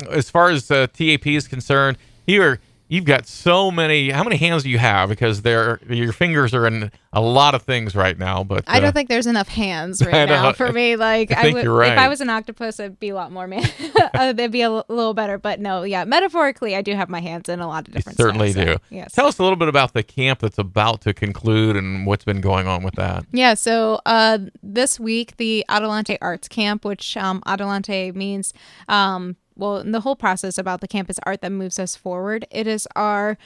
as far as TAP is concerned, you've got so many. How many hands do you have? Because your fingers are in a lot of things right now. But I don't think there's enough hands right now for me. Like, I think you're right. If I was an octopus, it'd be a lot more, man. It'd be a little better. But no, yeah, metaphorically, I do have my hands in a lot of different You certainly stuff, do. Yes. Tell us a little bit about the camp that's about to conclude and what's been going on with that. Yeah, so this week, the Adelante Arts Camp, which Adelante means well, in the whole process about the camp is art that moves us forward. It is our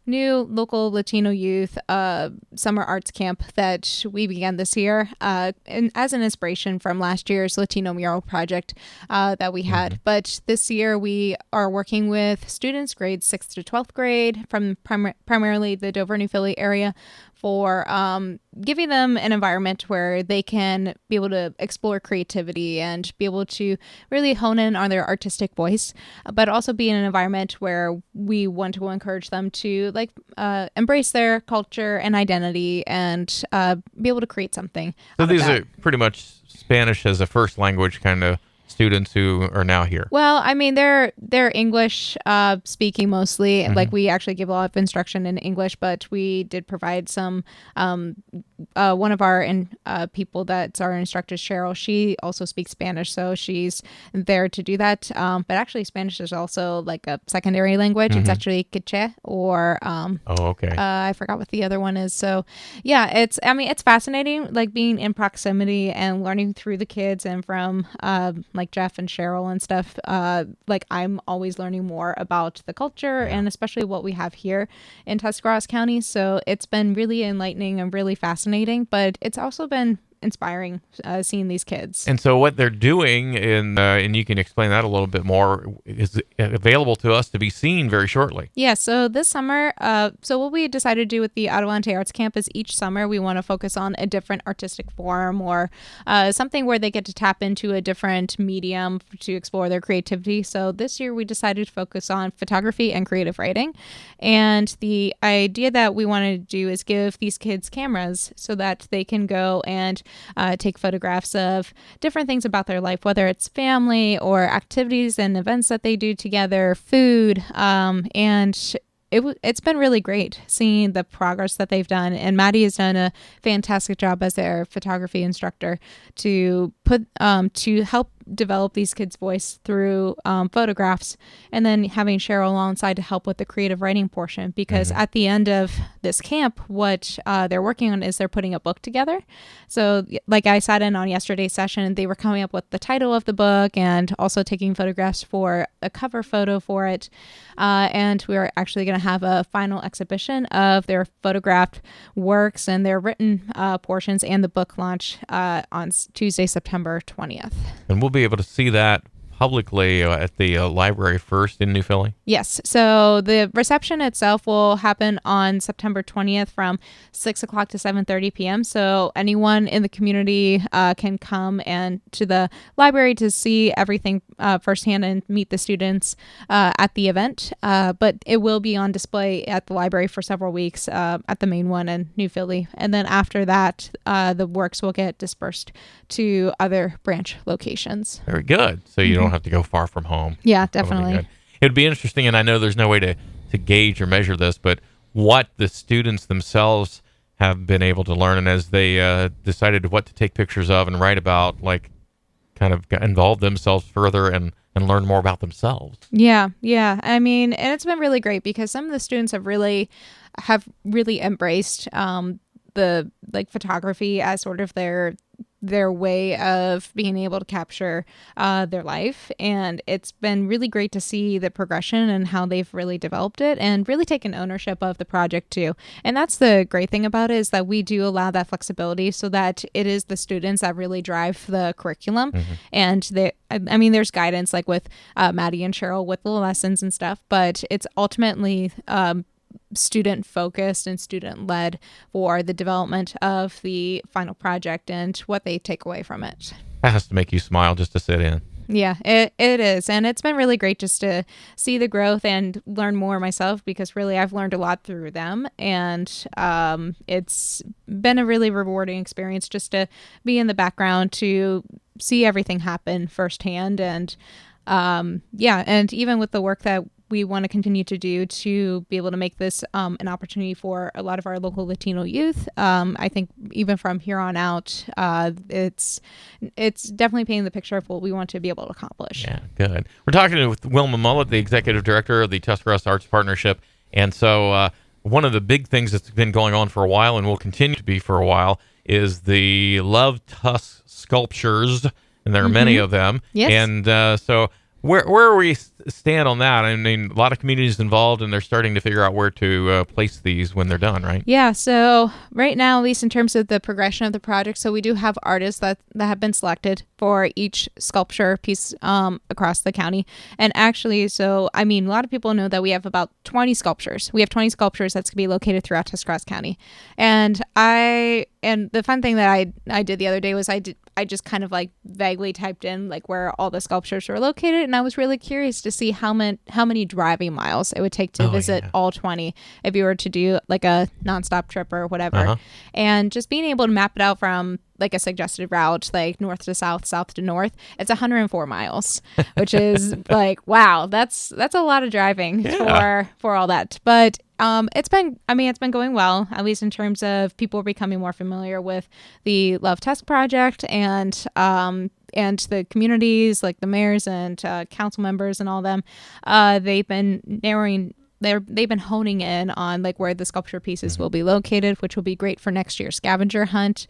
new local Latino youth summer arts camp that we began this year and as an inspiration from last year's Latino mural project that we had. Mm-hmm. But this year we are working with students grades 6th to 12th grade from primarily the Dover, New Philly area for giving them an environment where they can be able to explore creativity and be able to really hone in on their artistic voice, but also be in an environment where we want to encourage them to embrace their culture and identity and be able to create something. So these are pretty much Spanish as a first language kind of students who are now here. Well, I mean, they're English speaking mostly. Mm-hmm. Like, we actually give a lot of instruction in English, but we did provide some. One of our people that's our instructor, Cheryl, she also speaks Spanish, so she's there to do that. But actually, Spanish is also like a secondary language. Mm-hmm. It's actually Quiche or okay. I forgot what the other one is. So yeah, it's fascinating, like being in proximity and learning through the kids and from like Jeff and Cheryl and stuff. Like, I'm always learning more about the culture and especially what we have here in Tuscarawas County. So it's been really enlightening and really fascinating, but it's also been inspiring seeing these kids. And so what they're doing, and you can explain that a little bit more, is available to us to be seen very shortly. Yeah, so this summer, so what we decided to do with the Adelante Arts Camp is each summer we want to focus on a different artistic form or something where they get to tap into a different medium to explore their creativity. So this year we decided to focus on photography and creative writing. And the idea that we wanted to do is give these kids cameras so that they can go and take photographs of different things about their life, whether it's family or activities and events that they do together, food, and it's been really great seeing the progress that they've done. And Maddie has done a fantastic job as their photography instructor to help develop these kids' voice through photographs, and then having Cheryl alongside to help with the creative writing portion, because at the end of this camp, what they're working on is they're putting a book together. So like I sat in on yesterday's session, they were coming up with the title of the book and also taking photographs for a cover photo for it. And we're actually going to have a final exhibition of their photographed works and their written portions and the book launch on Tuesday, September 20th. And we'll be able to see that publicly at the library first in New Philly? Yes. So the reception itself will happen on September 20th from 6 o'clock to 7:30 p.m. So anyone in the community can come and to the library to see everything firsthand and meet the students at the event. But it will be on display at the library for several weeks at the main one in New Philly. And then after that, the works will get dispersed to other branch locations. Very good. So you don't have to go far from home. Yeah, definitely. It would be interesting, and I know there's no way to gauge or measure this, but what the students themselves have been able to learn, and as they decided what to take pictures of and write about, like kind of involve themselves further and learn more about themselves. Yeah. I mean, and it's been really great because some of the students have really embraced the photography as sort of their way of being able to capture their life. And it's been really great to see the progression and how they've really developed it and really taken ownership of the project too. And that's the great thing about it, is that we do allow that flexibility so that it is the students that really drive the curriculum. And there's guidance like with Maddie and Cheryl with the lessons and stuff, but it's ultimately student focused and student led for the development of the final project and what they take away from it. That has to make you smile just to sit in. Yeah, it is. And it's been really great just to see the growth and learn more myself, because really I've learned a lot through them. And it's been a really rewarding experience just to be in the background, to see everything happen firsthand. And Yeah, and even with the work that we want to continue to do to be able to make this an opportunity for a lot of our local Latino youth. I think even from here on out, it's definitely painting the picture of what we want to be able to accomplish. Yeah, good. We're talking with Wilma Mullet, the executive director of the Tuscarawas Arts Partnership. And so one of the big things that's been going on for a while and will continue to be for a while is the Love Tusk sculptures, and there are many of them. Yes. And so where we stand on that? I mean, a lot of communities involved, and they're starting to figure out where to place these when they're done, right? Yeah, so right now, at least in terms of the progression of the project, so we do have artists that have been selected for each sculpture piece across the county. And actually, so, I mean, a lot of people know that we have about 20 sculptures. We have 20 sculptures that's going to be located throughout Tuscarawas County. And the fun thing that I did the other day was I just kind of like vaguely typed in like where all the sculptures were located, and I was really curious to see how many driving miles it would take to visit all 20 if you were to do like a nonstop trip or whatever. And just being able to map it out from like a suggested route, like north to south, south to north, it's 104 miles, which is like, wow, that's a lot of driving for all that. But it's been going well, at least in terms of people becoming more familiar with the Love Tusk project and the communities, like the mayors and council members and all them. They've been they've been honing in on like where the sculpture pieces will be located, which will be great for next year's scavenger hunt,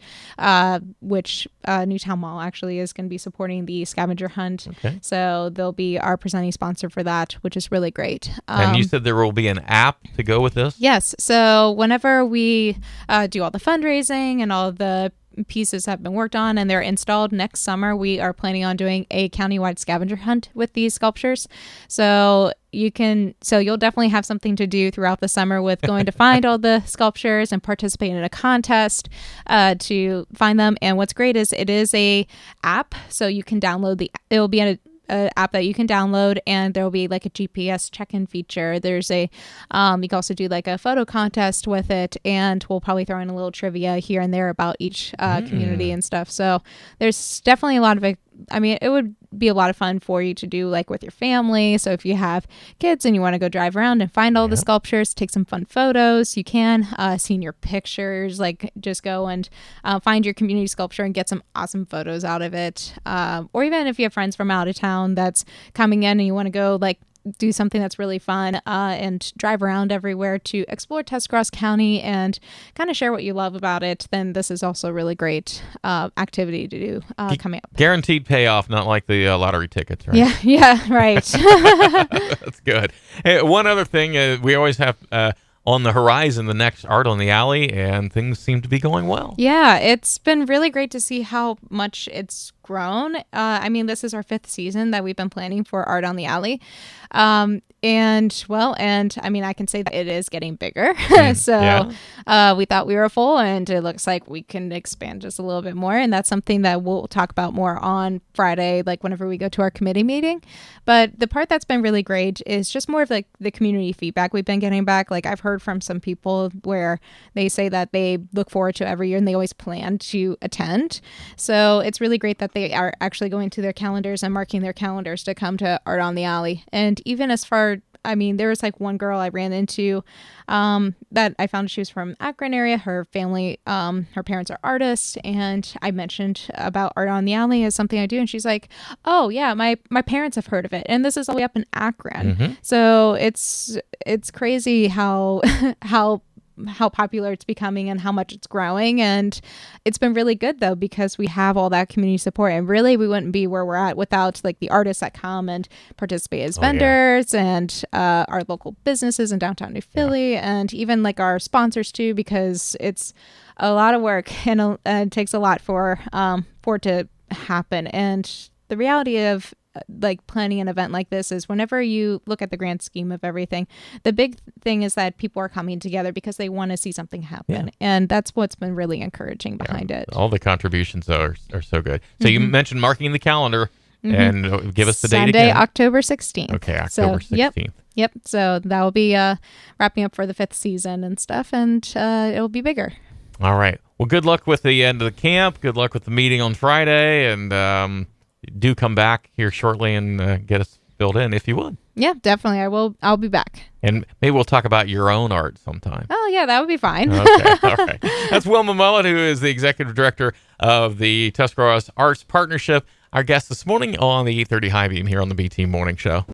which Newtown Mall actually is going to be supporting the scavenger hunt. Okay. So they'll be our presenting sponsor for that, which is really great. And you said there will be an app to go with this? Yes. So whenever we do all the fundraising and all the pieces have been worked on and they're installed next summer, we are planning on doing a countywide scavenger hunt with these sculptures. So you'll definitely have something to do throughout the summer with going to find all the sculptures and participate in a contest to find them. And what's great is it is a app, so you can download it will be a app that you can download, and there will be like a GPS check-in feature. There's you can also do like a photo contest with it, and we'll probably throw in a little trivia here and there about each community and stuff. So there's definitely a lot of it. I mean, it would be a lot of fun for you to do like with your family. So if you have kids and you want to go drive around and find all the sculptures, take some fun photos, you can. Senior pictures, like just go and find your community sculpture and get some awesome photos out of it. Or even if you have friends from out of town that's coming in and you want to go like do something that's really fun and drive around everywhere to explore Tuscarawas County and kind of share what you love about it, then this is also a really great activity to do coming up. Guaranteed payoff, not like the lottery tickets, right? Yeah, right. That's good. Hey, one other thing, we always have on the horizon the next Art on the Alley, and things seem to be going well. Yeah, it's been really great to see how much it's grown. I mean, this is our 5th season that we've been planning for Art on the Alley. And I mean, I can say that it is getting bigger. So we thought we were full, and it looks like we can expand just a little bit more. And that's something that we'll talk about more on Friday, like whenever we go to our committee meeting. But the part that's been really great is just more of like the community feedback we've been getting back. Like I've heard from some people where they say that they look forward to every year and they always plan to attend. So it's really great that they are actually going to their calendars and marking their calendars to come to Art on the Alley. And even as far, I mean, there was like one girl I ran into that I found she was from Akron area. Her family, her parents are artists, and I mentioned about Art on the Alley as something I do, and she's like, "Oh yeah, my parents have heard of it, and this is all the way up in Akron." So it's crazy how popular it's becoming and how much it's growing. And it's been really good though, because we have all that community support, and really we wouldn't be where we're at without like the artists that come and participate as vendors and our local businesses in downtown New Philly, and even like our sponsors too, because it's a lot of work and it takes a lot for it to happen. And the reality of like planning an event like this is whenever you look at the grand scheme of everything, the big thing is that people are coming together because they want to see something happen. And that's what's been really encouraging behind it. All the contributions are so good. So you mentioned marking the calendar and give us the date again. Sunday, October 16th. Okay, October 16th. Yep. So that will be wrapping up for the 5th season and stuff, and it'll be bigger. All right. Well, good luck with the end of the camp. Good luck with the meeting on Friday, and do come back here shortly and get us filled in if you would. Yeah, definitely. I'll be back. And maybe we'll talk about your own art sometime. Oh, yeah, that would be fine. Okay, all right. That's Wilma Mullet, who is the executive director of the Tuscarawas Arts Partnership. Our guest this morning on the 8:30 High Beam here on the BT Morning Show.